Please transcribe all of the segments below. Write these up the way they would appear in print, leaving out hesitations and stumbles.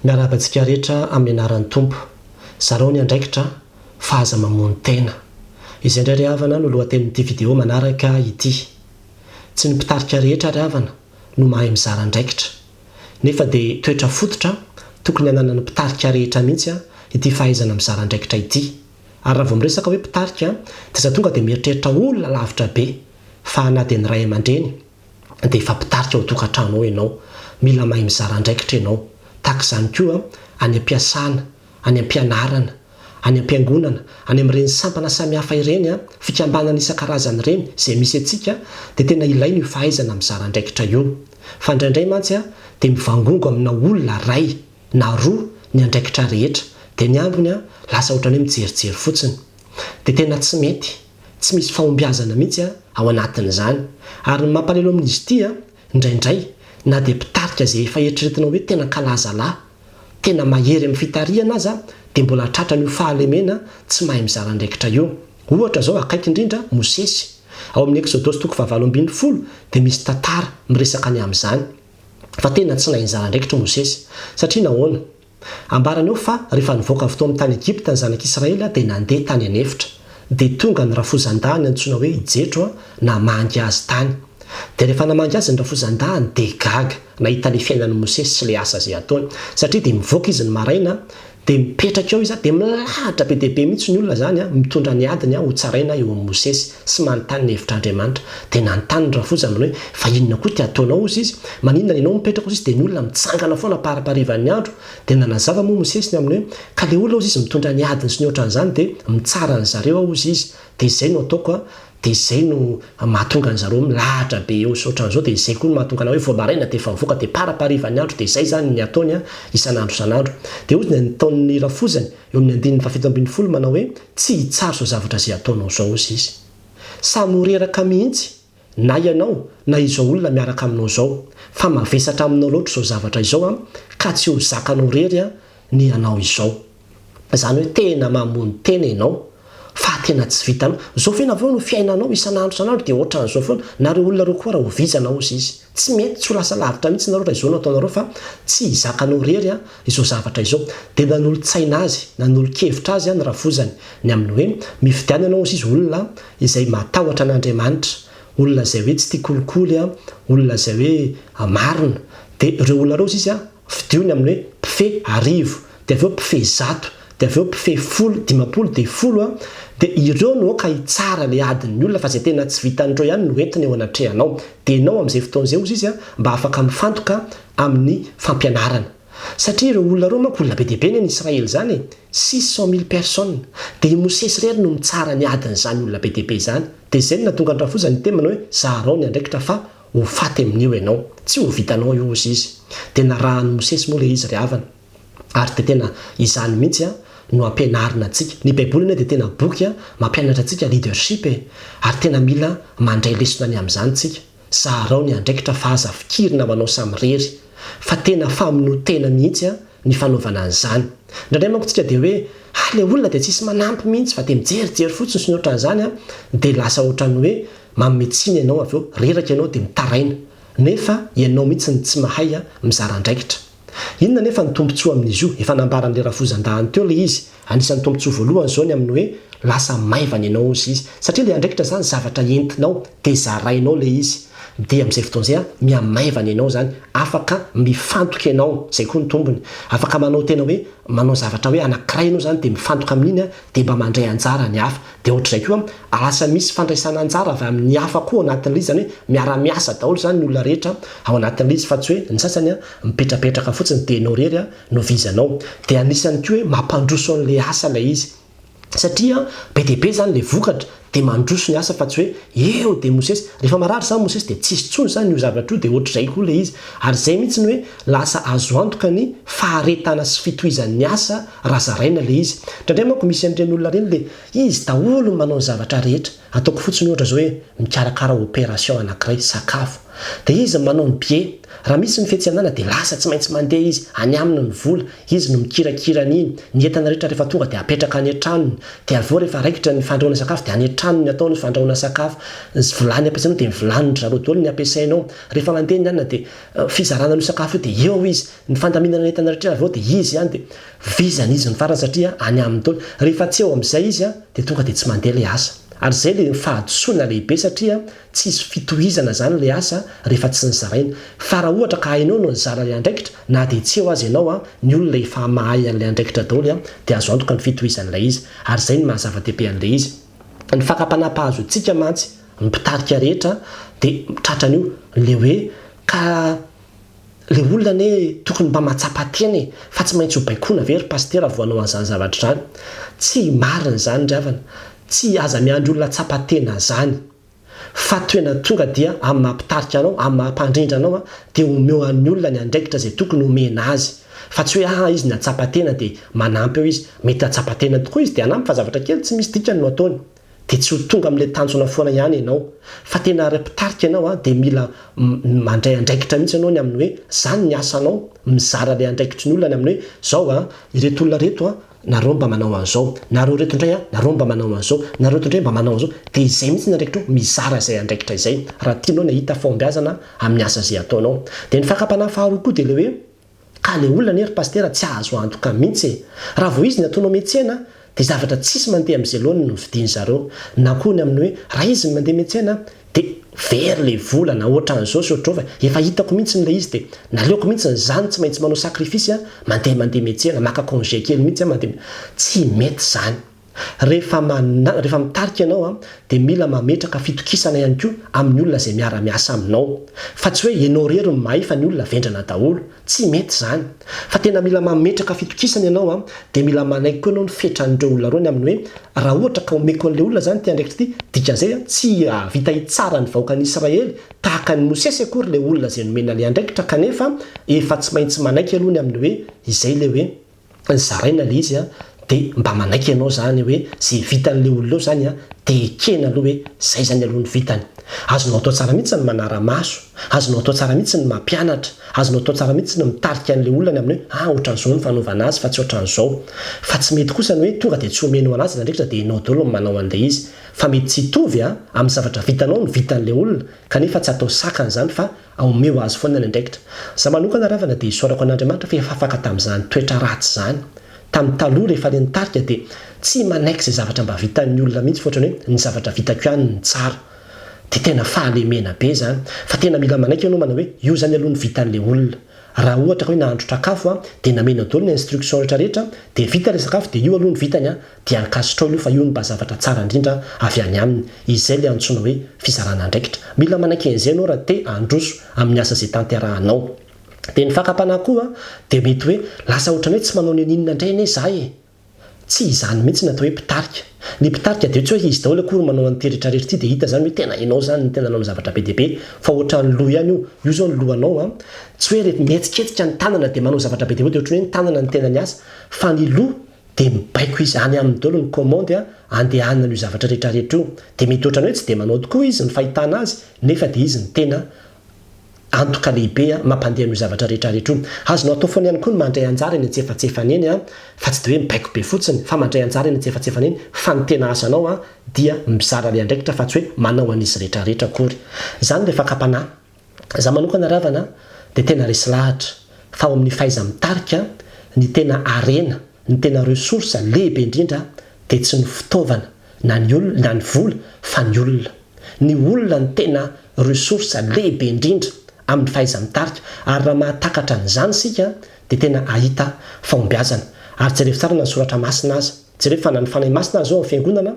Miarabantsika rehetra amin'ny anaran'ny tompo. Zareo ny andraikitra fa aza mamono tena. Izay indray ry havana no lohatenin'ity video manaraka ity. Tsy ny mpitarika rehetra ry havana no mahay mizara andraikitra. Nefa dia toetra fototra tokony hananany mpitarika rehetra mihitsy ity fahaizana mizara andraikitra ity. Ary raha vao miresaka hoe mpitarika dia tonga dia mieritreritra olona lavitra be fa na dia ny ray aman-dreny dia efa mpitarika ao tokantrano ianao. Mila mahay mizara andraikitra ianao. Tahaka izany koa any am-piasana, any am-pianarana, any am-piangonana, any amin'ireny sampana samihafa ireny fikambanana isan-karazany ireny izay misy antsika dia tena ilaina io fahaizana mizara andraikitra io. Fa indraindray mantsy dia mivangongo amina olona ray na roa ny andraikitra rehetra dia ny ambiny lasa ohatrany hoe mijerijery fotsiny. Dia tena tsy mety, tsy misy fahombiazana mihitsy ao anatin'izany. Ary ny mampalelo amin'izy ity indraindray na dia mpitarika izay efa eritreretinao hoe tena kalaza lahy, tena mahery amin'ny fitariana aza dia mbola tratrany io fahalemena tsy mahay mizara andraikitra io. Ohatra zao akaiky indrindra Mosesy. Ao amin'ny Exodosy 7:20 dia misy tantara miresaka ny amin'izany. Fa tena tsy nahay mizara andraikitra Mosesy satria nahoana? Ambarany eo fa rehefa nivoaka avy tao amin'ny tany Egipta ny zanak'Israely dia nandeha tany anefitra. Dia tonga ny rafozan-dahany antsoina hoe Ijetro namangy azy tany. Dia rehefa namangy azy ny rafozan-dahany dia gaga nahita ilay fiainan'i Mosesy sy ilay asa izay ataony. Satria dia mivoaka izy ny maraina dia mipetraka eo izy dia milahatra be dia be mihitsy ny olona zany mitondra ny adiny ho tsaraina eo amin'ny Mosesy sy manontany ny hevitr'Andriamanitra. Dia nanontany ny rafoza amin'io hoe fa inona koa ty ataonao ozy izy? Maninona ianao mipetraka ozy izy? Dia ny olona mitsangana foana paraparivan'ny andro. Dia nanazava moa Mosesy ny amin'io hoe ka ilay olona ozy izy mitondra ny adiny sy ny ohatran'izany dia mitsara ny zareo ozy izy. Dia izay no ataoko dia izay no mahatonga ny zareo milahatra be eo sy ohatran'izao. Dia izay koa no mahatonga anao hoe vao maraina dia efa mivoaka dia paraparivan'ny andro. Dia izay zany ny ataony isan'andro isan'andro. Dia ozy ny taon'ny rafozany eo amin'ny 7:20 manao hoe tsy hitsara izao zavatra izay ataonao izao ozy izy. Samy horeraka mihitsy na ianao na izao olona miaraka aminao izao fa mavesatra aminao loatra izao zavatra izao ka tsy ho zakanao rery ny ianao izao. Izany hoe tena mamono tena ianao fa tena tsy vitanao. Zao fena avao no fiainanao isan'andro isan'andro dia ohatran'izao foana. Na reo olona reo koa raha ho vizanao ozy izy. Tsy mety tsy ho lasa lavitra mihitsy nareo raha izao no ataonareo fa tsy hizakanao rery izao zavatra izao. Dia nanolo-tsaina azy, nanolo-kevitra azy ny rafozany ny amin'ny hoe mifidianana ozy izy olona izay matahotra an'Andriamanitra, olona izay hoe tsy tia kolikoly, olona izay hoe marina. Dia reo olona reo izy fidiony amin'ny hoe mpife arivo, dia avy eo mpife zato, dia avy eo mpife 10 dia 10 dia ireo no ka hitsara ilay adin'ny olona fa izay tena tsy vitan'ireo ihany no entiny eo anatrehanao. Dia ianao amin'izay fotoan'izay ozy izy mba afaka mifantoka amin'ny fampianarana. Satria ireo olona reo manko olona be dia be ny Israely zany 600,000 personnes. Dia i Mosesy rery no mitsara ny adin'izany olona be dia be izany. Dia izay no nahatonga ny rafozany temana hoe zaharao ny andraikitra fa ho faty amin'io ianao. Tsy ho vitanao io ozy izy. Dia narahan'i Mosesy moa ilay izy ry havana. Ary dia tena izany mihitsy no ampianarina antsika. Ny Baibolina dia tena boky mampianatra antsika leadership ary tena mila mandray lesona ny amin'izany tsika. Zaharao ny andraikitra fa aza fikirina manao samy rery. Fa tena famonotena mihitsy ny fanaovana an'izany. Indraindray manko tsika dia hoe ilay olona dia tsisy manampy mihitsy fa dia mijerijery fotsiny sy ny ohatran'izany dia lasa ohatrany hoe mametsiny ianao avy eo reraka ianao dia mitaraina. Nefa ianao mihitsy ny tsy mahay mizara andraikitra. Inona nefa ny tombontsoa amin'izy io? Efa nambaran'ilay rafozan-dahany teo ilay izy. Anisan'ny tombontsoa voalohany izao ny amin'ny hoe lasa maivana ianao ozy izy. Satria ilay andraikitra zany zavatra entinao dia zarainao ilay izy. Dia amin'izay fotoan'izay miamaivana ianao zany, afaka mifantoka ianao, izay koa ny tombony. Afaka manao tena hoe manao zavatra hoe anankiray ianao zany dia mifantoka amin'iny dia mba mandray anjara ny hafa. Dia ohatr'izay koa lasa misy fandraisana anjara avy amin'ny hafa koa ao anatin'ilay izy, zany hoe miara-miasa daholo zany ny olona rehetra ao anatin'ilay izy fa tsy hoe ny sasany mipetrapetraka fotsiny dia ianao rery no vizanao. Dia anisany koa hoe mampandroso an'ilay asa ilay izy. Satria be dia be zany ilay vokatra dia mandroso ny asa fa tsy hoe eo dia Mosesy. Rehefa marary zany Mosesy dia tsisy tsony zany io zavatra io dia ohatr'izay koa ilay izy. Ary izay mihitsy ny hoe lasa azo antoka ny faharetana sy fitohizan'ny asa raha zaraina ilay izy. Indraindray manko misy an'ireny olona ireny ilay izy daholo no manao ny zavatra rehetra. Ataoko fotsiny ohatra zao hoe mikarakara opération anankiray sakafo. Dia izy manao ny bie raha misy ny fiantsenana dia lasa tsy maintsy mandeha izy any aminy ny vola izy no mikirakirany ny entana rehetra rehefa tonga dia apetraka any an-tranony dia aveo rehefa raikitra ny fandrahoana sakafo dia any an-tranony ataony fandrahoana sakafo vilany ampiasainao dia mivilany zareo daholo ny ampiasainao rehefa mandeha ny anina dia fizarana ny sakafo io dia eo izy ny fandaminana ny entana rehetra aveo dia izy ihany dia vizana izy ny farany satria any amin'ny daholo rehefa tsy eo amin'izay izy dia tonga dia tsy mandeha le asa ary zay le fahadisoana lehibe satria tsy isy fitohizana zany le asa rehefa tsy ny zaraina fa raha ohatra ka hainao no ny zara le andraikitra na dia tsy eo azy ianao ny olona efa mahay an'le andraikitra daholo dia azo antoka ny fitohizan'ilay izy ary zay ny mahazava-dehibe an'le izy ny fakapanapahazo tsika mantsy ny mpitarika rehetra dia tratran'io le hoe ka le olona ne tokony mba matsapateny fa tsy maintsy ho baikona very pastera voanao an'izany zavatra zany tsy marina zany dravana tsy aza miandry olona tsapatena zany fa toena tonga dia amin'ny mampitarika anao amin'ny mampandrindra anao dia omeo an'ny olona ny andraikitra zay tokony omena azy fa tsy hoe izy ny atsapatena dia manampy eo izy mety atsapatena tokoa izy dia anampy fa zavatra kely tsy misy dikany no ataony dia tsy ho tonga amin'le tanjona foana ihany ianao fa tena repitarika ianao dia mila mandray andraikitra mihitsy ianao ny amin'ny hoe zany ny asanao mizara le andraikitry ny olona ny amin'ny hoe zao ireto olona reto nareo mba manao an'izao nareo reto indray nareo mba manao an'izao nareo reto indray mba manao an'izao dia izay mihitsy ny andraikitra mizara izay andraikitra izay raha tianao ny hita fombiazana amin'ny asa izay ataonao dia ny fakapana faharoa koa dia le hoe ka le olona nery pastera tsy azo antoka mihitsy raha vao izy ny ataonao metsena dia zavatra tsisy mandeha amin'izay loany no vidiany zareo na koa ny amin'ny hoe raha izy ny mandeha metsena dia very le vola na ohatra an'izao sy ohatrao fa efa hitako mihitsy n'ilay izy dia naleoko mihitsy ny zany tsy maintsy manao sakrifisy mandeha metsena maka congé kely mihitsy mandeha tsy mety zany rehefa mitarika ianao dia mila mametraka fitokisana ihany koa amin'ny olona izay miara-miasa aminao fa tsy hoe ianao rery ny mahay fa ny olona vendrana daholo tsy mety zany fa tena mila mametraka fitokisana ianao dia mila manaiky koa ianao ny fetran'ireo olona reo ny amin'ny hoe raha ohatra ka omeko an'ilay olona zany ty andraikitra ty dikan'izay tsy vita hitsara ny vahoaka an'Israely tahaka ny Mosesy akory le olona izay nomena le andraikitra kanefa efa tsy maintsy manaiky aloha ny amin'ny hoe izay le hoe zaraina le izy dia mba manaiky ianao zany hoe zay vitan'le olona eo zany dia ekena aloha hoe zay zany aloha ny vitany azonao atao tsara mihitsy ny manara-maso azonao atao tsara mihitsy ny mampianatra azonao atao tsara mihitsy ny mitarika an'le olona ny amin'ny hoe ohatran'izao ny fanaovana azy fa tsy ohatran'izao fa tsy mety kosa ny hoe tonga dia tsy omenao anazy ndraikitra dia ianao daholo ny manao an'ilay izy fa mety tsy hitovy amin'ny zavatra vitanao ny vitan'le olona kanefa tsy atao sakana zany fa omeo azy foana ny andraikitra za manokana ravana dia isorako an'Andriamanitra fa efa afaka tamin'izany toetra ratsy zany tamin'ny taloha rehefa le nitarika dia tsy manaiky izay zavatra mba vitan'ny olona mihitsy fotrany hoe ny zavatra vitako ihany ny tsara dia tena fahalemena be zany fa tena mila manaiky ianao manao hoe io zany aloha ny vitan'le olona raha ohatra ka hoe nahandro sakafo dia namena daholo ny instruction rehetrarehetra dia vita le sakafo dia io aloha ny vitany dia ankasitrao io fa io ny mba zavatra tsara indrindra avy any aminy izay le antsoina hoe fizarana andraikitra mila manaiky an'izay ianao raha te handroso amin'ny asa izay tanterahanao dia ny fakapana koa dia mety hoe lasa ohatrany hoe tsy manao ny aninona indray anie zahay tsy izany mihitsy natao hoe mpitarika ny mpitarika dia tsy hoe izy daholo akory manao an'ity rehetrarehetra ity dia hita zany hoe tena ianao zany ny tena nanao zavatra be dia be fa ohatran'ny loha ihany io zao ny lohanao tsy hoe rehefa mihetsiketsika ny tanana dia manao zavatra be dia be dia ohatrany hoe ny tanana ny tena ny asa fa ny loha dia mibaiko izy any amin'ny daholo ny commande andehanana io zavatra rehetrarehetra io dia mety ohatrany hoe tsy dia manao tokoa izy ny fahitana azy nefa dia izy ny tena antoka lehibe mampandeha ny zavatra rehetrarehetra io azonao atao foana ihany koa ny mandray anjara eny antsefatsefana eny fa tsy dia hoe mibaiko be fotsiny fa mandray anjara eny antsefatsefana eny fa ny tena asanao dia mizara le andraikitra fa tsy hoe manao an'izy rehetrarehetra akory zany le fakapana za manokana ravana dia tena resy lahatra fa ao amin'ny fahaiza mitarika ny tena arena ny tena resource lehibe indrindra dia tsy ny fitaovana na ny olona na ny vola fa ny olona ny tena resource lehibe indrindra amin'ny fahaiza mitarika ary raha mahatakatra n'izany sika dia tena ahita fahombiazana ary jereo tsara na ny soratra masina azy jereo fa na ny fanahy masina azy ao amin'ny fiangonana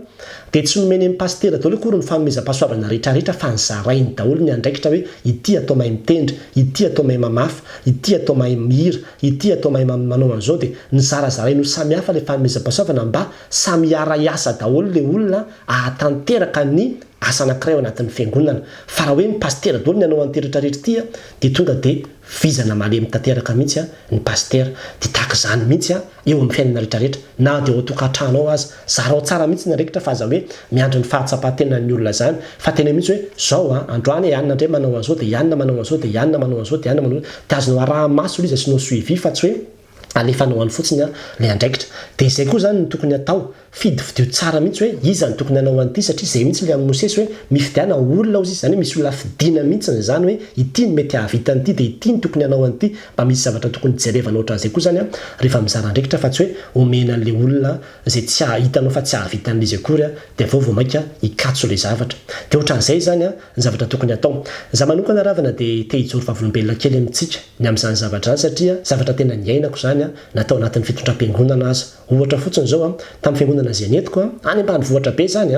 dia tsy nomeny amin'ny pastera daholo akory ny fanomezam-pahasoavana rehetrarehetra fa nyzarainy daholo ny andraikitra hoe ity atao mahay mitendry ity atao mahay mamafa ity atao mahay mihira ity atao mahay manao an'izao dia ny zarazarainy ho samihafa le fanomezam-pahasoavana mba samy ara-iasa daholo le olona ahatanteraka ny asa anankiray ao anatin'ny fiangonana fa raha hoe ny pastera daholo ny anao an'ity rehetrarehetra ity dia tonga dia vizana malemy tanteraka mihitsy ny pastera dia tahaka izany mihitsy eo amin'ny fiainana rehetrarehetra na dia ao tokantrano ao azy zarao tsara mihitsy narekitra fa aza hoe miandry ny fahatsapatenany olona zany fa tena mihitsy hoe zao androany ianina indray manao an'izao dia ianina manao an'izao dia ianina manao an'izao dia ianina manao dia azonao araha-maso izy asinao suivi fa tsy hoe alefanao any fotsiny le andraikitra dia izay koa zany ny tokony atao fidio tsara mihitsy hoe iza ny tokony anao an'ity satria izay mihitsy le amin'ny mosesy hoe mifidiana olona izy zany hoe misy olona fidiana mihitsy zany hoe ity ny mety hahavita an'ity dia ity ny tokony anao an'ity mba misy zavatra tokony jerevana ohatran'izay koa zany rehefa mizara andraikitra fa tsy hoe omena an'le olona zay tsy hitanao fa tsy hahavita an'izy akory dia vao maika hikatso le zavatra dia ohatran'izay zany ny zavatra tokony atao za manokana ravana dia te hijoro vavolombelona kely amintsika ny amin'izany zavatra zany satria zavatra tena niainako zany natao anatin'ny fitondram-piangonana azy ohatra fotsiny zao tamin'ny fiangonana zay netiko any ambanivohitra be zany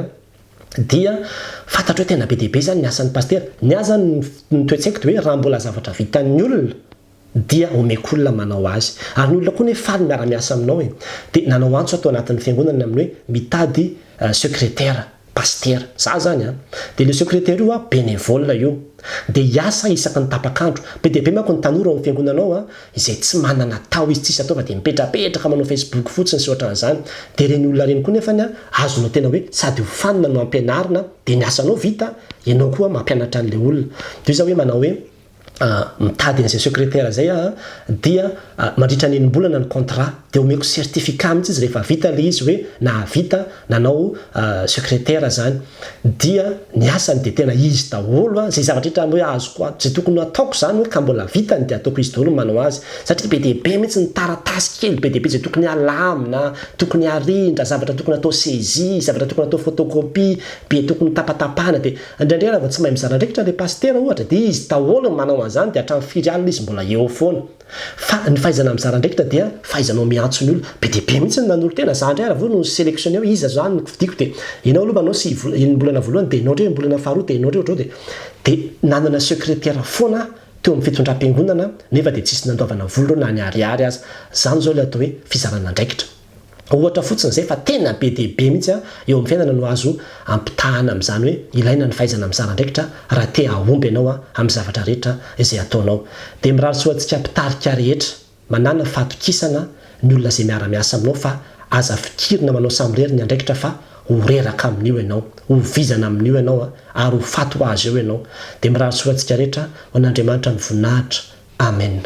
dia fantatro hoe tena be dia be zany ny asan'ny pastera ny aza ny toetsaiko dia hoe raha mbola zavatra vitan'ny olona dia omeko olona manao azy ary ny olona koa ny faly miara-miasa aminao dia nanao antso atao anatin'ny fiangonana amin'ny hoe mitady secrétaire pastera za zany dia le secrétaire io bénévole io dia hiasa isaka ny tapakandro be dia be manko ny tanora amin'ny fiangonanao izay tsy manana tao izy tsisy atao fa dia mipetrapetraka manao Facebook fotsiny sy ohatran'izany dia reny olona reny koa nefany azonao tena hoe sady hofanina no ampianarina dia ny asanao vita ianao koa mampianatra an'le olona dia iza hoe manao hoe mitady an'izay secrétaire zay dia mandritra ny enim-bolana ny contrat dia omeko certificat mihitsy izy rehefa vita le izy hoe nahavita nanao secrétaire zany dia ny asany dia tena izy daholo zay zavatra hoe azoko zay tokony ataoko zany hoe ka mbola vitany dia ataoko izy daholo manao azy satria be dia be mihitsy ny taratasy kely be dia be zay tokony alamina tokony arindra zavatra tokony atao saisie zavatra tokony atao photocopie be tokony tapatapahana dia indraindray raha tsy mahay mizara andraikitra le pastera ohatra dia izy daholo manao zany dia hatramin'ny firy alina izy mbola eo foana fa ny fahaizana mizara andraikitra dia fahaizanao miantso ny olona be dia be mihitsy ny nanolo tena za indray raha vo no sélectionné hoe iza zany nofidiako dia ianao aloha manao sy bolana voalohany dia ianao ndray bolana faharoa dia ianao ndray ohatrao dia nanana secrétaire foana teo amin'ny fitondram-piangonana nefa dia tsisy nandoavana volo na ny ariary azy zany zao le atao hoe fizarana andraikitra ohatra fotsiny zay fa tena be dia be mihitsy eo amin'ny fiainana no azo ampitahana amin'izany hoe ilaina ny fahaizana mizara andraikitra raha te ahomby ianao amin'ny zavatra rehetra izay ataonao dia mirary soantsika mpitarika rehetra manana fatokisana ny olona zay miara-miasa aminao fa aza fikirina manao samirery ny andraikitra fa ho reraka amin'io ianao ho vizana amin'io ianao ary ho fato azy eo ianao dia mirary soantsika rehetra ho an'Andriamanitra ny voninahitra amen